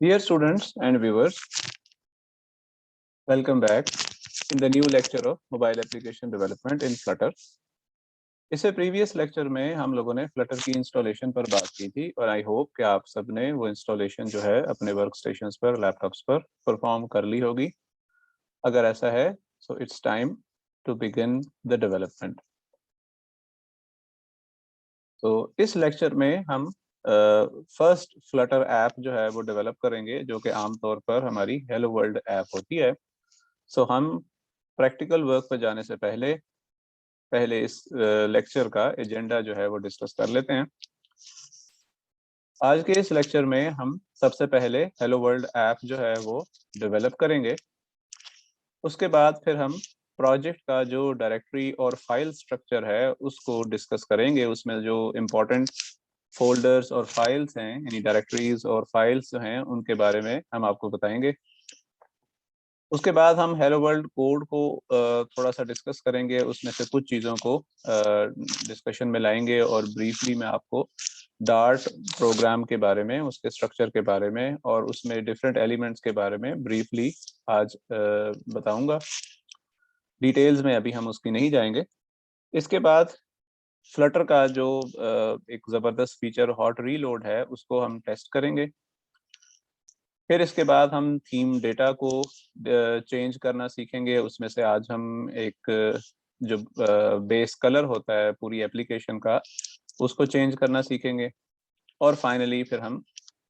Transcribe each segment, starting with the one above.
Dear students and viewers, welcome back in the new lecture of mobile application development in Flutter. इससे previous lecture में हम लोगों ने Flutter की installation पर बात की थी और आई होप कि आप सब ने वो इंस्टॉलेशन जो है अपने वर्क स्टेशंस पर, लैपटॉप्स पर परफॉर्म कर ली होगी। अगर ऐसा है so it's time to begin the development. तो इस लेक्चर में हम फर्स्ट फ्लटर ऐप जो है वो डेवलप करेंगे, जो कि आमतौर पर हमारी हेलो वर्ल्ड ऐप होती है। सो हम प्रैक्टिकल वर्क पर जाने से पहले इस लेक्चर का एजेंडा जो है वो डिस्कस कर लेते हैं। आज के इस लेक्चर में हम सबसे पहले हेलो वर्ल्ड ऐप जो है वो डेवलप करेंगे। उसके बाद फिर हम प्रोजेक्ट का जो डायरेक्टरी और फाइल स्ट्रक्चर है उसको डिस्कस करेंगे। उसमें जो इम्पोर्टेंट फोल्डर्स और फाइल्स हैं, यानी डायरेक्टरीज और फाइल्स जो हैं, उनके बारे में हम आपको बताएंगे। उसके बाद हम हेलो वर्ल्ड कोड को थोड़ा सा डिस्कस करेंगे। उसमें से कुछ चीज़ों को डिस्कशन में लाएंगे और ब्रीफली मैं आपको डार्ट प्रोग्राम के बारे में, उसके स्ट्रक्चर के बारे में और उसमें डिफरेंट एलिमेंट्स के बारे में ब्रीफली आज बताऊंगा। डिटेल्स में अभी हम उसकी नहीं जाएंगे। इसके बाद फ्लटर का जो एक ज़बरदस्त फीचर हॉट रीलोड है उसको हम टेस्ट करेंगे। फिर इसके बाद हम थीम डेटा को चेंज करना सीखेंगे। उसमें से आज हम एक जो बेस कलर होता है पूरी एप्लीकेशन का, उसको चेंज करना सीखेंगे। और फाइनली फिर हम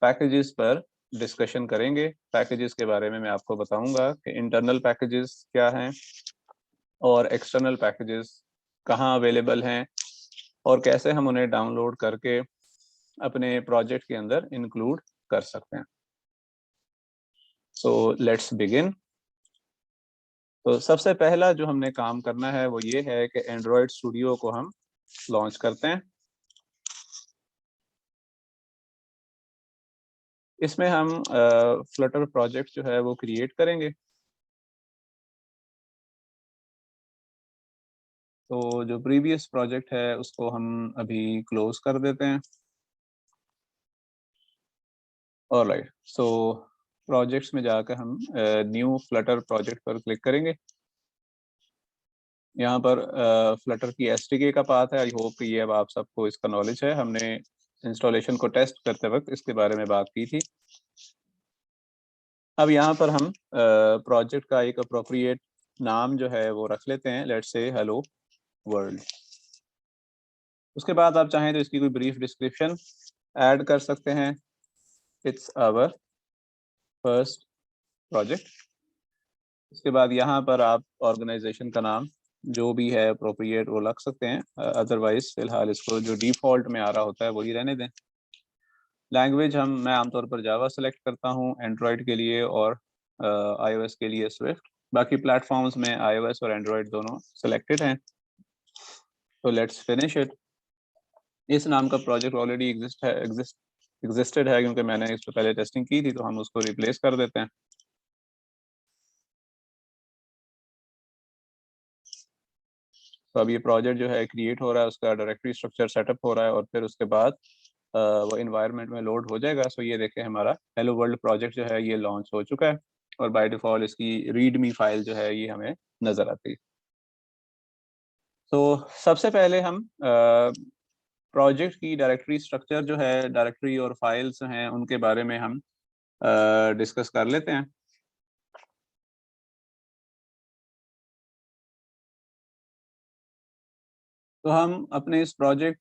पैकेजेस पर डिस्कशन करेंगे। पैकेजेस के बारे में मैं आपको बताऊंगा कि इंटरनल पैकेजेस क्या हैं और एक्सटर्नल पैकेजेस कहाँ अवेलेबल हैं और कैसे हम उन्हें डाउनलोड करके अपने प्रोजेक्ट के अंदर इंक्लूड कर सकते हैं। So let's begin. तो सबसे पहला जो हमने काम करना है वो ये है कि एंड्रॉयड स्टूडियो को हम लॉन्च करते हैं। इसमें हम फ्लटर प्रोजेक्ट जो है वो क्रिएट करेंगे। तो जो प्रीवियस प्रोजेक्ट है उसको हम अभी क्लोज कर देते हैं। ऑलराइट, सो प्रोजेक्ट्स में जाकर हम न्यू फ्लटर प्रोजेक्ट पर क्लिक करेंगे। यहाँ पर फ्लटर की एसटीके का पाथ है। आई होप कि ये अब आप सबको इसका नॉलेज है। हमने इंस्टॉलेशन को टेस्ट करते वक्त इसके बारे में बात की थी। अब यहाँ पर हम प्रोजेक्ट का एक अप्रोप्रिएट नाम जो है वो रख लेते हैं। Let's say hello world. उसके बाद आप चाहें तो इसकी कोई ब्रीफ डिस्क्रिप्शन ऐड कर सकते हैं। It's our first project. उसके बाद यहाँ पर आप ऑर्गेनाइजेशन का नाम जो भी है अप्रोप्रिएट वो रख सकते हैं। अदरवाइज फिलहाल इसको जो डिफ़ॉल्ट में आ रहा होता है वही रहने दें। लैंग्वेज मैं आमतौर पर जावा सेलेक्ट करता हूँ एंड्रॉयड के लिए और आईओएस के लिए स्विफ्ट। बाकी प्लेटफॉर्म्स में आईओएस और एंड्रॉयड दोनों सेलेक्टेड हैं। तो लेट्स फिनिश इट। इस नाम का प्रोजेक्ट ऑलरेडी एग्जिस्टेड है क्योंकि मैंने इस पर पहले टेस्टिंग की थी, तो हम उसको रिप्लेस कर देते हैं। तो अब ये प्रोजेक्ट जो है क्रिएट हो रहा है, उसका डायरेक्टरी स्ट्रक्चर सेटअप हो रहा है और फिर उसके बाद वो इन्वायरमेंट में लोड हो जाएगा। सो ये देखें हमारा हेलो वर्ल्ड प्रोजेक्ट जो है ये लॉन्च हो चुका है और बाय डिफ़ॉल्ट इसकी रीडमी फाइल जो है ये हमें नज़र आती है। तो सबसे पहले हम प्रोजेक्ट की डायरेक्टरी स्ट्रक्चर जो है, डायरेक्टरी और फाइल्स हैं, उनके बारे में हम डिस्कस कर लेते हैं। तो हम अपने इस प्रोजेक्ट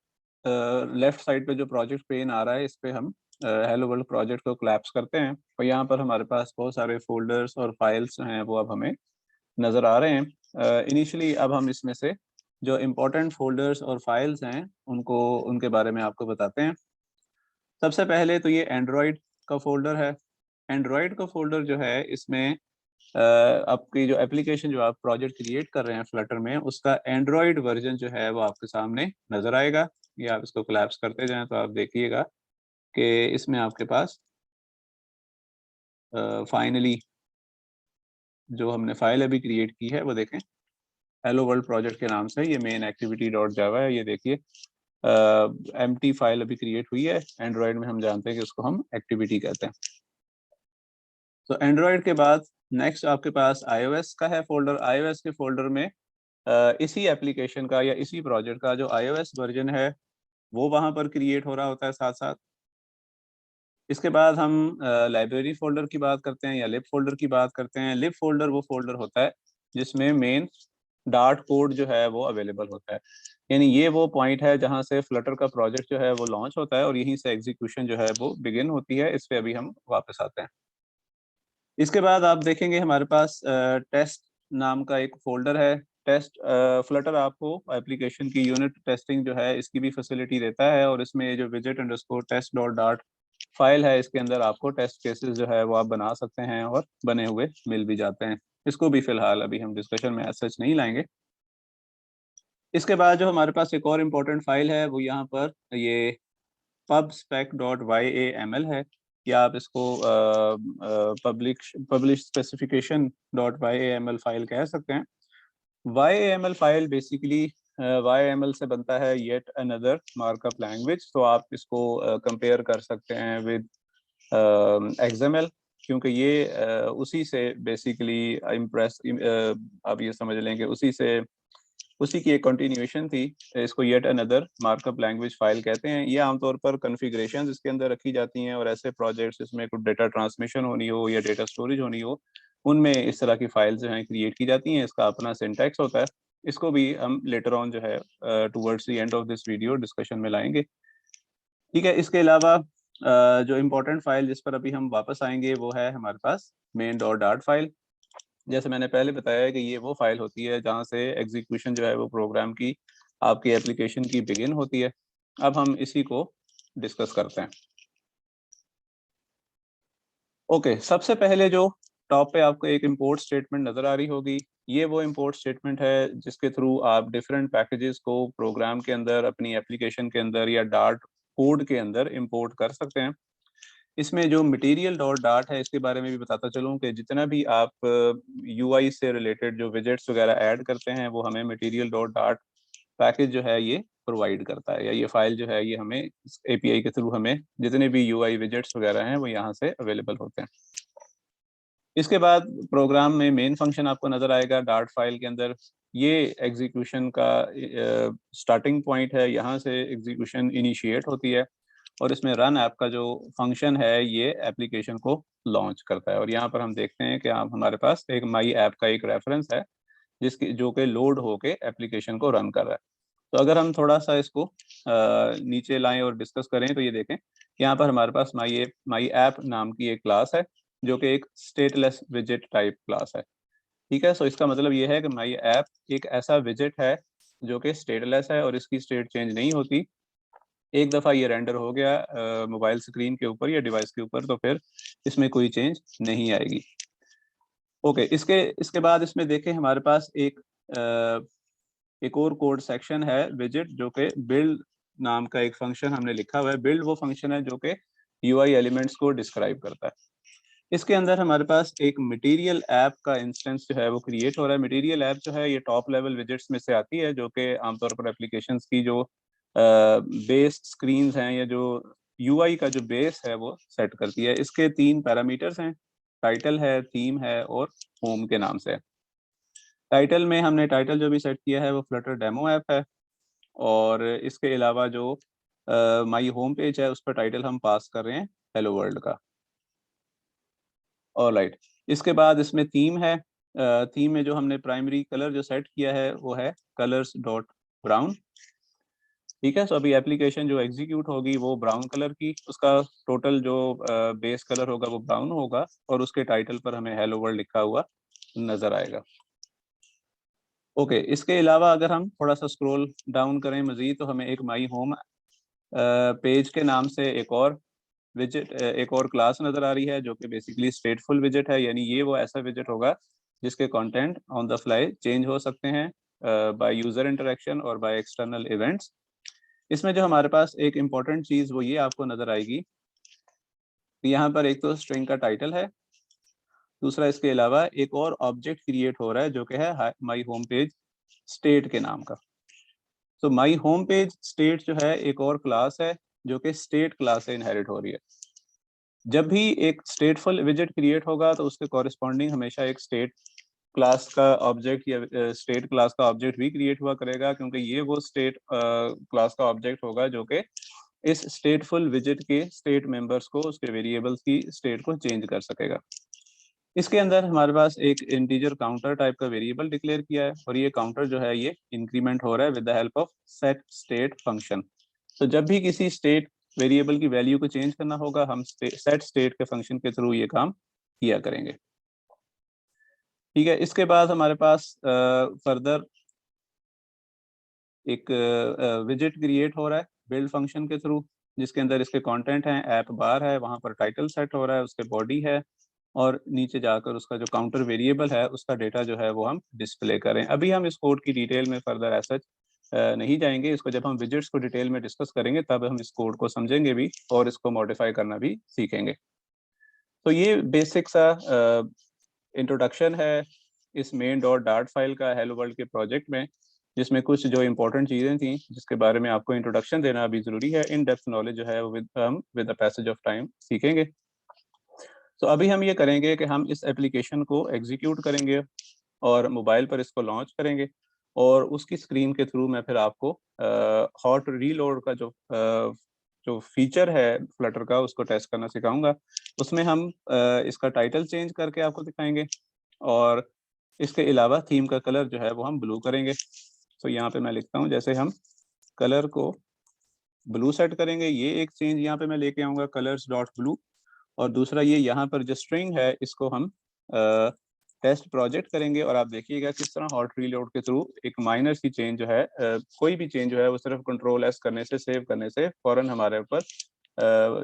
लेफ्ट साइड पे जो प्रोजेक्ट पेन आ रहा है इस पे हम हेलो वर्ल्ड प्रोजेक्ट को क्लैप्स करते हैं और यहाँ पर हमारे पास बहुत सारे फोल्डर्स और फाइल्स जो हैं वो अब हमें नज़र आ रहे हैं। इनिशियली अब हम इसमें से जो इम्पोर्टेंट फोल्डर्स और फाइल्स हैं उनके बारे में आपको बताते हैं। सबसे पहले तो ये एंड्रॉयड का फोल्डर है। एंड्रॉयड का फोल्डर जो है इसमें आपकी जो एप्लीकेशन जो आप प्रोजेक्ट क्रिएट कर रहे हैं फ्लटर में, उसका एंड्रॉयड वर्जन जो है वो आपके सामने नज़र आएगा। ये आप इसको कोलैप्स करते जाएं तो आप देखिएगा कि इसमें आपके पास फाइनली जो हमने फाइल अभी क्रिएट की है वो देखें, हेलो वर्ल्ड प्रोजेक्ट के नाम से। ये मेन एक्टिविटी डॉट जावा है। ये देखिए एम्प्टी फाइल अभी क्रिएट हुई है। एंड्रॉयड में हम जानते हैं कि उसको हम एक्टिविटी कहते हैं। तो एंड्रॉयड के बाद नेक्स्ट आपके पास iOS का है फोल्डर। iOS के फोल्डर में इसी एप्लीकेशन का या इसी प्रोजेक्ट का जो iOS वर्जन है वो वहाँ पर क्रिएट हो रहा होता है साथ साथ। इसके बाद हम लाइब्रेरी फोल्डर की बात करते हैं या लिब फोल्डर की बात करते हैं। लिब फोल्डर वो फोल्डर होता है जिसमें मेन डार्ट कोड जो है वो अवेलेबल होता है, यानी ये वो पॉइंट है जहाँ से फ्लटर का प्रोजेक्ट जो है वो लॉन्च होता है और यहीं से एग्जीक्यूशन जो है वो बिगिन होती है। इस पे अभी हम वापस आते हैं। इसके बाद आप देखेंगे हमारे पास टेस्ट नाम का एक फोल्डर है। टेस्ट फ्लटर आपको एप्लीकेशन की यूनिट टेस्टिंग जो है इसकी भी फैसिलिटी देता है और इसमें ये जो विजेट underscore test dot dart file है इसके अंदर आपको टेस्ट केसेस जो है वो आप बना सकते हैं और बने हुए मिल भी जाते हैं। इसको भी फिलहाल अभी हम डिस्कशन में एज सच नहीं लाएंगे। इसके बाद जो हमारे पास एक और इम्पोर्टेंट फाइल है वो यहाँ पर ये pubspec.yaml है, या आप इसको पब्लिश स्पेसिफिकेशन .yaml फाइल कह सकते हैं। YAML फाइल बेसिकली YAML से बनता है येट अनदर मार्कअप लैंग्वेज। तो आप इसको कंपेयर कर सकते हैं विद XML, क्योंकि ये उसी से बेसिकली इम्प्रेस आप ये समझ लें कि उसी की एक कंटिन्यूएशन थी। इसको yet another markup language file कहते हैं। ये आमतौर पर कॉन्फ़िगरेशंस इसके अंदर रखी जाती हैं और ऐसे प्रोजेक्ट्स इसमें कुछ डेटा ट्रांसमिशन होनी हो या डेटा स्टोरेज होनी हो उनमें इस तरह की फाइल्स जो हैं क्रिएट की जाती हैं। इसका अपना सिंटैक्स होता है। इसको भी हम लेटर ऑन जो है towards the end of this video discussion में लाएंगे। ठीक है, इसके अलावा जो इम्पोर्टेंट फाइल जिस पर अभी हम वापस आएंगे वो है हमारे पास मेन डॉट डार्ट फाइल। जैसे मैंने पहले बताया कि ये वो फाइल होती है जहाँ से एग्जीक्यूशन जो है वो प्रोग्राम की आपकी एप्लीकेशन की बिगिन होती है। अब हम इसी को डिस्कस करते हैं। ओके, सबसे पहले जो टॉप पे आपको एक इंपोर्ट स्टेटमेंट नजर आ रही होगी, ये वो इंपोर्ट स्टेटमेंट है जिसके थ्रू आप डिफरेंट पैकेजेस को प्रोग्राम के अंदर अपनी एप्लीकेशन के अंदर या डार्ट कोड के अंदर इंपोर्ट कर सकते हैं। इसमें जो मटेरियल डॉट डार्ट है इसके बारे में भी बताता चलूँ कि जितना भी आप यूआई से रिलेटेड जो विजेट्स वगैरह ऐड करते हैं वो हमें मटेरियल डॉट डार्ट पैकेज जो है ये प्रोवाइड करता है, या ये फाइल जो है ये हमें एपीआई के थ्रू हमें जितने भी यूआई विजेट्स वगैरह हैं वो यहाँ से अवेलेबल होते हैं। इसके बाद प्रोग्राम में मेन फंक्शन आपको नजर आएगा डार्ट फाइल के अंदर। ये एग्जीक्यूशन का स्टार्टिंग पॉइंट है, यहाँ से एग्जीक्यूशन इनिशिएट होती है और इसमें रन ऐप का जो फंक्शन है ये एप्लीकेशन को लॉन्च करता है। और यहाँ पर हम देखते हैं कि आप हमारे पास एक माई ऐप का एक रेफरेंस है जिसकी जो कि लोड होके एप्लीकेशन को रन कर रहा है। तो अगर हम थोड़ा सा इसको नीचे लाएं और डिस्कस करें तो ये देखें यहाँ पर हमारे पास माई ऐप नाम की एक क्लास है जो कि एक स्टेटलेस विजेट टाइप क्लास है। ठीक है, सो इसका मतलब ये है कि माई ऐप एक ऐसा विजेट है जो कि स्टेटलेस है और इसकी स्टेट चेंज नहीं होती। एक दफ़ा ये रेंडर हो गया मोबाइल स्क्रीन के ऊपर या डिवाइस के ऊपर तो फिर इसमें कोई चेंज नहीं आएगी। ओके, इसके इसके बाद इसमें देखें हमारे पास एक और कोड सेक्शन है विजेट, जो कि बिल्ड नाम का एक फंक्शन हमने लिखा हुआ है। बिल्ड वो फंक्शन है जो कि यूआई एलिमेंट्स को डिस्क्राइब करता है। इसके अंदर हमारे पास एक मटेरियल ऐप का इंस्टेंस जो है वो क्रिएट हो रहा है। मटेरियल ऐप जो है ये टॉप लेवल विजेट्स में से आती है जो कि आमतौर पर एप्लीकेशंस की जो बेस स्क्रीन हैं या जो यूआई का जो बेस है वो सेट करती है। इसके 3 पैरामीटर्स हैं, टाइटल है, थीम है और होम के नाम से। टाइटल में हमने टाइटल जो भी सेट किया है वो फ्लटर डेमो ऐप है और इसके अलावा जो माई होम पेज है उस पर टाइटल हम पास कर रहे हैं हेलो वर्ल्ड का। ऑलराइट, इसके बाद इसमें थीम है। थीम में जो हमने प्राइमरी कलर जो सेट किया है वो है कलर्स डॉट ब्राउन। ठीक है, सो अभी एप्लीकेशन जो एग्जीक्यूट होगी वो ब्राउन कलर की, उसका टोटल जो बेस कलर होगा वो ब्राउन होगा और उसके टाइटल पर हमें हेलो वर्ल्ड लिखा हुआ नजर आएगा। ओके, इसके अलावा अगर हम थोड़ा सा स्क्रॉल डाउन करें मजीद तो हमें एक माई होम पेज के नाम से एक और विजेट एक और क्लास नज़र आ रही है जो कि बेसिकली स्टेटफुल विजेट है, यानी ये वो ऐसा विजेट होगा जिसके content on the fly change हो सकते हैं बाय यूज़र इंटरेक्शन और बाय एक्सटर्नल इवेंट्स। इसमें जो हमारे पास एक इम्पॉर्टेंट चीज़ वो ये आपको नज़र आएगी कि यहाँ पर एक तो स्ट्रिंग का टाइटल है, दूसरा इसके अलावा एक और ऑब्जेक्ट क्रिएट हो रहा है जो कि है माई होम पेज स्टेट के नाम का। तो माई होम पेज स्टेट जो है एक और क्लास है जो कि स्टेट क्लास से इनहेरिट हो रही है। जब भी एक स्टेटफुल विजेट क्रिएट होगा तो उसके कॉरेस्पॉन्डिंग हमेशा एक स्टेट क्लास का ऑब्जेक्ट या स्टेट क्लास का ऑब्जेक्ट भी क्रिएट हुआ करेगा, क्योंकि ये वो स्टेट क्लास का ऑब्जेक्ट होगा जो कि इस स्टेटफुल विजेट के स्टेट मेंबर्स को, उसके वेरिएबल्स की स्टेट को चेंज कर सकेगा। इसके अंदर हमारे पास एक इंटीजर काउंटर टाइप का वेरिएबल डिक्लेयर किया है, और ये काउंटर जो है ये इंक्रीमेंट हो रहा है with the help of set state function. तो जब भी किसी स्टेट वेरिएबल की वैल्यू को चेंज करना होगा, हम सेट स्टेट के फंक्शन के थ्रू ये काम किया करेंगे। ठीक है, इसके बाद हमारे पास फर्दर एक विजेट क्रिएट हो रहा है बिल्ड फंक्शन के थ्रू, जिसके अंदर इसके कंटेंट हैं, ऐप बार है, वहां पर टाइटल सेट हो रहा है, उसके बॉडी है, और नीचे जाकर उसका जो काउंटर वेरिएबल है उसका डेटा जो है वो हम डिस्प्ले करें। अभी हम इस कोड की डिटेल में फर्दर ऐसा नहीं जाएंगे, इसको जब हम विजेट्स को डिटेल में डिस्कस करेंगे तब हम इस कोड को समझेंगे भी और इसको मॉडिफाई करना भी सीखेंगे। तो ये बेसिक सा इंट्रोडक्शन है इस मेन डॉट डार्ट फाइल का हेलो वर्ल्ड के प्रोजेक्ट में, जिसमें कुछ जो इंपॉर्टेंट चीज़ें थी जिसके बारे में आपको इंट्रोडक्शन देना भी ज़रूरी है। इन डेप्थ नॉलेज जो है वो हम with the passage of time सीखेंगे। तो अभी हम ये करेंगे कि हम इस एप्लीकेशन को एग्जीक्यूट करेंगे और मोबाइल पर इसको लॉन्च करेंगे, और उसकी स्क्रीन के थ्रू मैं फिर आपको हॉट रीलोड का जो फीचर है फ्लटर का उसको टेस्ट करना सिखाऊंगा। उसमें हम इसका टाइटल चेंज करके आपको दिखाएंगे, और इसके अलावा थीम का कलर जो है वो हम ब्लू करेंगे। तो यहाँ पे मैं लिखता हूँ, जैसे हम कलर को ब्लू सेट करेंगे, ये एक चेंज यहाँ पे मैं लेके आऊँगा कलर्स डॉट ब्लू, और दूसरा ये यहाँ पर जो स्ट्रिंग है इसको हम टेस्ट प्रोजेक्ट करेंगे, और आप देखिएगा किस तरह हॉट रीलोड के थ्रू एक माइनर सी चेंज जो है कोई भी चेंज जो है वो सिर्फ कंट्रोल एस करने से, सेव करने से फौरन हमारे ऊपर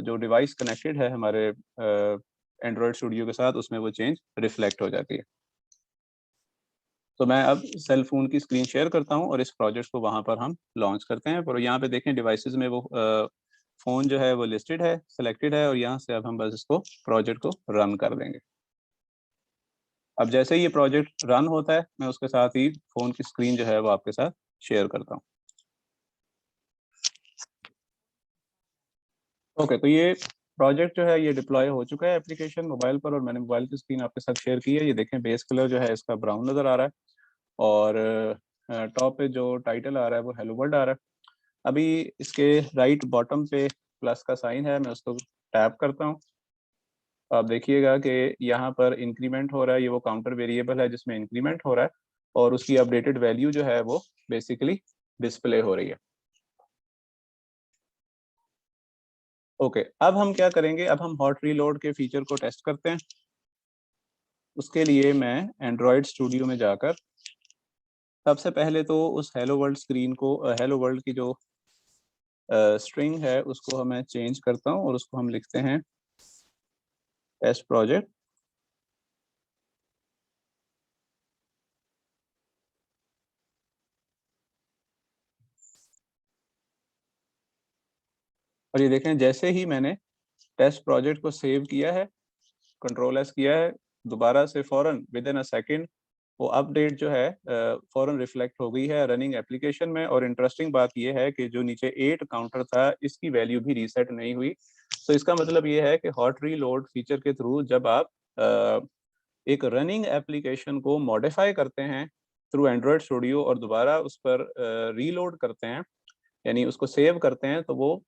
जो डिवाइस कनेक्टेड है हमारे एंड्रॉयड स्टूडियो के साथ उसमें वो चेंज रिफ्लेक्ट हो जाती है। तो मैं अब सेल फोन की स्क्रीन शेयर करता हूँ और इस प्रोजेक्ट को वहाँ पर हम लॉन्च करते हैं। और यहाँ पे देखें डिवाइसेस में वो फ़ोन जो है वो लिस्टेड है, सिलेक्टेड है, और यहाँ से अब हम बस इसको प्रोजेक्ट को रन कर देंगे। अब जैसे ही ये प्रोजेक्ट रन होता है मैं उसके साथ ही फ़ोन की स्क्रीन जो है वो आपके साथ शेयर करता हूँ। ओके, तो ये प्रोजेक्ट जो है ये डिप्लॉय हो चुका है एप्लीकेशन मोबाइल पर, और मैंने मोबाइल की स्क्रीन आपके साथ शेयर की है। ये देखें बेस कलर जो है इसका ब्राउन नज़र आ रहा है, और टॉप पे जो टाइटल आ रहा है वो हेलो वर्ल्ड आ रहा है। अभी इसके राइट बॉटम पे प्लस का साइन है, मैं उसको टैप करता हूँ। आप देखिएगा कि यहाँ पर इंक्रीमेंट हो रहा है, ये वो काउंटर वेरिएबल है जिसमें इंक्रीमेंट हो रहा है, और उसकी अपडेटेड वैल्यू जो है वो बेसिकली डिस्प्ले हो रही है। ओके, अब हम क्या करेंगे, अब हम हॉट रीलोड के फीचर को टेस्ट करते हैं। उसके लिए मैं एंड्रॉयड स्टूडियो में जाकर सबसे पहले तो उस हेलो वर्ल्ड स्क्रीन को, हेलो वर्ल्ड की जो स्ट्रिंग है उसको मैं चेंज करता हूँ, और उसको हम लिखते हैं टेस्ट प्रोजेक्ट। और ये देखें जैसे ही मैंने टेस्ट प्रोजेक्ट को सेव किया है, कंट्रोल एस किया है, दोबारा से फौरन विद इन अ सेकेंड वो अपडेट जो है फौरन रिफ्लेक्ट हो गई है रनिंग एप्लीकेशन में। और इंटरेस्टिंग बात यह है कि जो नीचे 8 काउंटर था इसकी वैल्यू भी रीसेट नहीं हुई। तो इसका मतलब ये है कि हॉट रीलोड फीचर के थ्रू जब आप एक रनिंग एप्लीकेशन को मॉडिफाई करते हैं थ्रू एंड्रॉयड स्टूडियो और दोबारा उस पर रीलोड करते हैं, यानी उसको सेव करते हैं, तो वो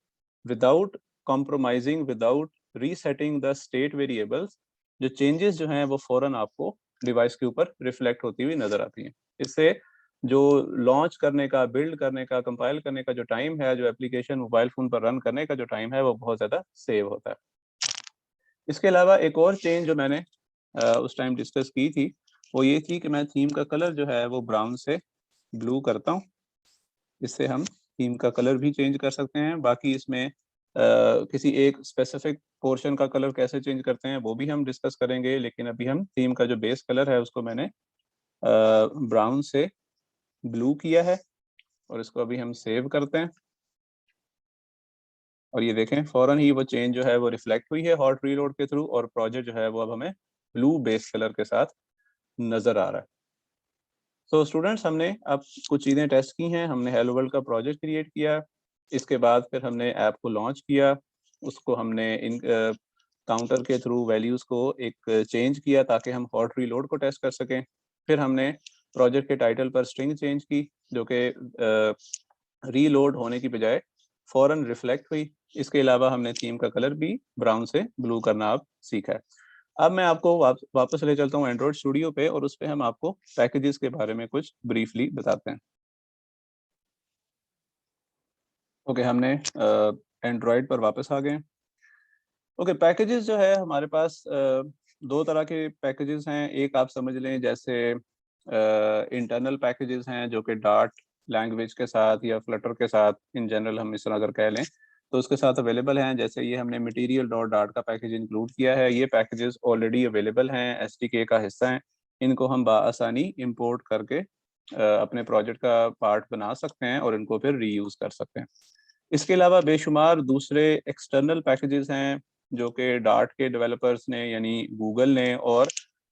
without compromising, without resetting the state variables, जो चेंजेस जो हैं वो फौरन आपको डिवाइस के ऊपर रिफ्लेक्ट होती हुई नजर आती हैं। इससे जो लॉन्च करने का, बिल्ड करने का, कंपाइल करने का जो टाइम है, जो एप्लीकेशन मोबाइल फ़ोन पर रन करने का जो टाइम है वो बहुत ज़्यादा सेव होता है। इसके अलावा एक और चेंज जो मैंने उस टाइम डिस्कस की थी वो ये थी कि मैं थीम का कलर जो है वो ब्राउन से ब्लू करता हूँ। इससे हम थीम का कलर भी चेंज कर सकते हैं। बाकी इसमें किसी एक स्पेसिफिक पोर्शन का कलर कैसे चेंज करते हैं वो भी हम डिस्कस करेंगे, लेकिन अभी हम थीम का जो बेस कलर है उसको मैंने ब्राउन से ब्लू किया है, और इसको अभी हम सेव करते हैं। और ये देखें फौरन ही वो चेंज जो है वो रिफ्लेक्ट हुई है हॉट रीलोड के थ्रू, और प्रोजेक्ट जो है वो अब हमें ब्लू बेस कलर के साथ नजर आ रहा है। तो स्टूडेंट्स, हमने अब कुछ चीज़ें टेस्ट की हैं। हमने हेलो वर्ल्ड का प्रोजेक्ट क्रिएट किया, इसके बाद फिर हमने ऐप को लॉन्च किया, उसको हमने काउंटर के थ्रू वैल्यूज़ को एक चेंज किया ताकि हम हॉट रीलोड को टेस्ट कर सकें। फिर हमने प्रोजेक्ट के टाइटल पर स्ट्रिंग चेंज की जो कि रीलोड होने की बजाय फ़ौरन रिफ्लेक्ट हुई। इसके अलावा हमने थीम का कलर भी ब्राउन से ब्लू करना अब सीखा है। अब मैं आपको वापस ले चलता हूँ एंड्रॉयड स्टूडियो पे और उस पे हम आपको पैकेजेस के बारे में कुछ ब्रीफली बताते हैं। ओके, हमने एंड्रॉयड पर वापस आ गए। ओके, पैकेजेस जो है हमारे पास दो तरह के पैकेजेस हैं। एक आप समझ लें जैसे इंटरनल पैकेजेस हैं जो कि डार्ट लैंग्वेज के साथ या फ्लटर के साथ इन जनरल हम इस तरह अगर कह लें तो उसके साथ अवेलेबल हैं। जैसे ये हमने मटेरियल डॉट डार्ट का पैकेज इंक्लूड किया है। ये पैकेजेस ऑलरेडी अवेलेबल हैं, एसडीके का हिस्सा हैं। इनको हम बाआसानी इंपोर्ट करके अपने प्रोजेक्ट का पार्ट बना सकते हैं और इनको फिर रीयूज़ कर सकते हैं। इसके अलावा बेशुमार दूसरे एक्सटर्नल पैकेजेस हैं जो कि डार्ट के डेवलपर्स ने यानी गूगल ने और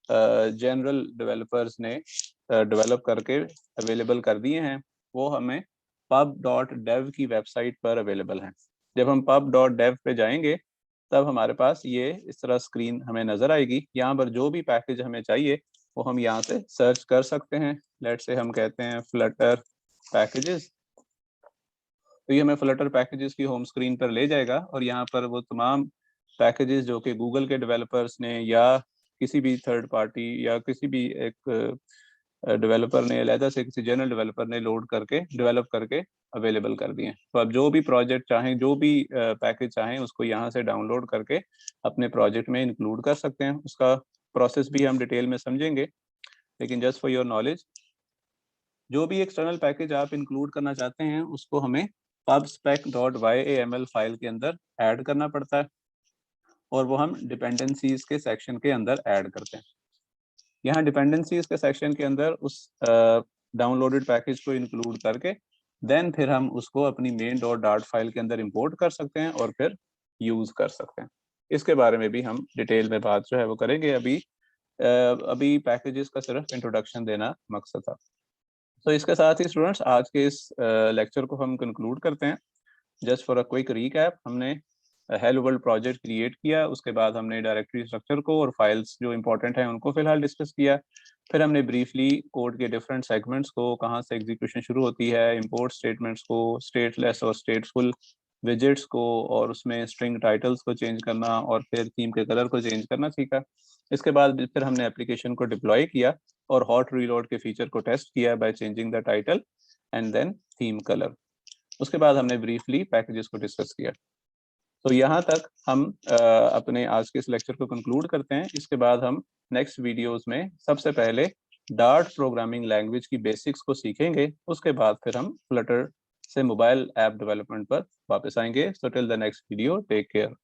जनरल डेवलपर्स ने डेवलप करके अवेलेबल कर दिए हैं। वो हमें pub.dev की वेबसाइट पर अवेलेबल हैं। जब हम pub.dev पे जाएंगे तब हमारे पास ये इस तरह स्क्रीन हमें नज़र आएगी। यहाँ पर जो भी पैकेज हमें चाहिए वो हम यहाँ से सर्च कर सकते हैं। लेट्स से हम कहते हैं फ्लटर पैकेजेस, तो ये हमें फ्लटर पैकेजेस की होम स्क्रीन पर ले जाएगा और यहाँ पर वो तमाम पैकेजेस जो कि गूगल के डेवलपर्स ने या किसी भी थर्ड पार्टी या किसी भी एक डेवलपर ने अलहदा से किसी जनरल डेवलपर ने लोड करके डेवलप करके अवेलेबल कर दिए हैं। तो आप जो भी प्रोजेक्ट चाहें, जो भी पैकेज चाहें उसको यहाँ से डाउनलोड करके अपने प्रोजेक्ट में इंक्लूड कर सकते हैं। उसका प्रोसेस भी हम डिटेल में समझेंगे, लेकिन जस्ट फॉर योर नॉलेज जो भी एक्सटर्नल पैकेज आप इंक्लूड करना चाहते हैं उसको हमें pubspec.yaml फाइल के अंदर ऐड करना पड़ता है और वो हम डिपेंडेंसीज के सेक्शन के अंदर ऐड करते हैं। यहाँ डिपेंडेंसीज के सेक्शन के अंदर उस डाउनलोडेड पैकेज को इंक्लूड करके देन फिर हम उसको अपनी मेन डॉट डार्ट फाइल के अंदर इंपोर्ट कर सकते हैं और फिर यूज़ कर सकते हैं। इसके बारे में भी हम डिटेल में बात जो है वो करेंगे। अभी पैकेजेस का सिर्फ इंट्रोडक्शन देना मकसद था। तो इसके साथ ही स्टूडेंट्स आज के इस लेक्चर को हम कंक्लूड करते हैं। Just for a quick recap, हमने हेलो वर्ल्ड प्रोजेक्ट क्रिएट किया, उसके बाद हमने डायरेक्टरी स्ट्रक्चर को और फाइल्स जो इंपॉर्टेंट हैं उनको फिलहाल डिस्कस किया। फिर हमने ब्रीफली कोड के डिफरेंट सेगमेंट्स को, कहाँ से एग्जीक्यूशन शुरू होती है, इंपोर्ट स्टेटमेंट्स को, स्टेटलेस और स्टेटफुल विजेट्स को और उसमें स्ट्रिंग टाइटल्स को चेंज करना और फिर थीम के कलर को चेंज करना सीखा। इसके बाद फिर हमने एप्लीकेशन को डिप्लॉय किया और हॉट रीलोड के फीचर को टेस्ट किया by changing the title and then theme colour. उसके बाद हमने ब्रीफली पैकेजेस को डिस्कस किया। तो यहाँ तक हम अपने आज के इस लेक्चर को कंक्लूड करते हैं। इसके बाद हम नेक्स्ट वीडियोस में सबसे पहले डार्ट प्रोग्रामिंग लैंग्वेज की बेसिक्स को सीखेंगे। उसके बाद फिर हम फ्लटर से मोबाइल ऐप डेवलपमेंट पर वापस आएंगे। So till the next video, take care.